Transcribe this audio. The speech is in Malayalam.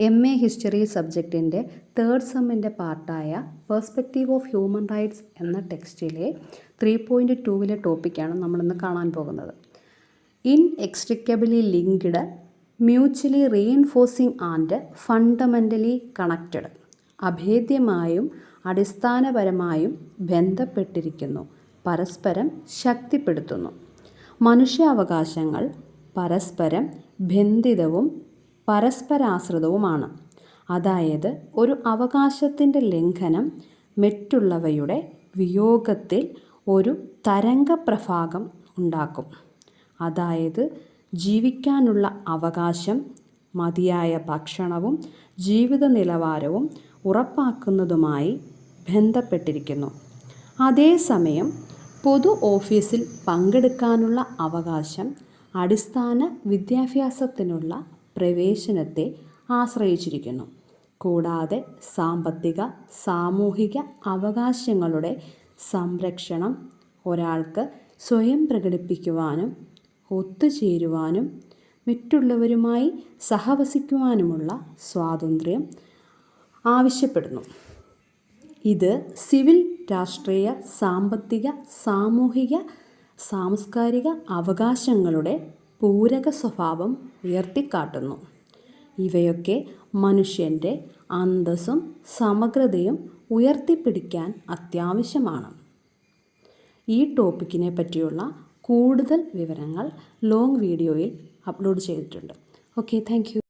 MA ഹിസ്റ്ററി സബ്ജക്റ്റിൻ്റെ തേർഡ് സെമ്മിൻ്റെ പാർട്ടായ പെർസ്പെക്റ്റീവ് ഓഫ് ഹ്യൂമൻ റൈറ്റ്സ് എന്ന ടെക്സ്റ്റിലെ 3.2 ടോപ്പിക്കാണ് നമ്മളിന്ന് കാണാൻ പോകുന്നത്. Inextricably linked, mutually reinforcing and fundamentally connected. അഭേദ്യമായും അടിസ്ഥാനപരമായും ബന്ധപ്പെട്ടിരിക്കുന്നു, പരസ്പരം ശക്തിപ്പെടുത്തുന്നു. മനുഷ്യാവകാശങ്ങൾ പരസ്പരം ബന്ധിതവും പരസ്പരാശ്രിതവുമാണ്. അതായത് ഒരു അവകാശത്തിൻ്റെ ലംഘനം മറ്റുള്ളവയുടെ വിയോഗത്തിൽ ഒരു തരംഗപ്രഭാവം ഉണ്ടാക്കും. അതായത് ജീവിക്കാനുള്ള അവകാശം മതിയായ ഭക്ഷണവും ജീവിത നിലവാരവും ഉറപ്പാക്കുന്നതുമായി ബന്ധപ്പെട്ടിരിക്കുന്നു. അതേസമയം പൊതു ഓഫീസിൽ പങ്കെടുക്കാനുള്ള അവകാശം അടിസ്ഥാന വിദ്യാഭ്യാസത്തിനുള്ള പ്രവേശനത്തെ ആശ്രയിച്ചിരിക്കുന്നു. കൂടാതെ സാമ്പത്തിക സാമൂഹിക അവകാശങ്ങളുടെ സംരക്ഷണം ഒരാൾക്ക് സ്വയം പ്രകടിപ്പിക്കുവാനും ഒത്തുചേരുവാനും മറ്റുള്ളവരുമായി സഹവസിക്കുവാനുമുള്ള സ്വാതന്ത്ര്യം ആവശ്യപ്പെടുന്നു. ഇത് സിവിൽ, രാഷ്ട്രീയ, സാമ്പത്തിക, സാമൂഹിക, സാംസ്കാരിക അവകാശങ്ങളുടെ പൂരക സ്വഭാവം ഉയർത്തിക്കാട്ടുന്നു. ഇവയൊക്കെ മനുഷ്യൻ്റെ അന്തസ്സും സമഗ്രതയും ഉയർത്തിപ്പിടിക്കാൻ അത്യാവശ്യമാണ്. ഈ ടോപ്പിക്കിനെ പറ്റിയുള്ള കൂടുതൽ വിവരങ്ങൾ ലോങ് വീഡിയോയിൽ അപ്ലോഡ് ചെയ്തിട്ടുണ്ട്. Okay, thank you.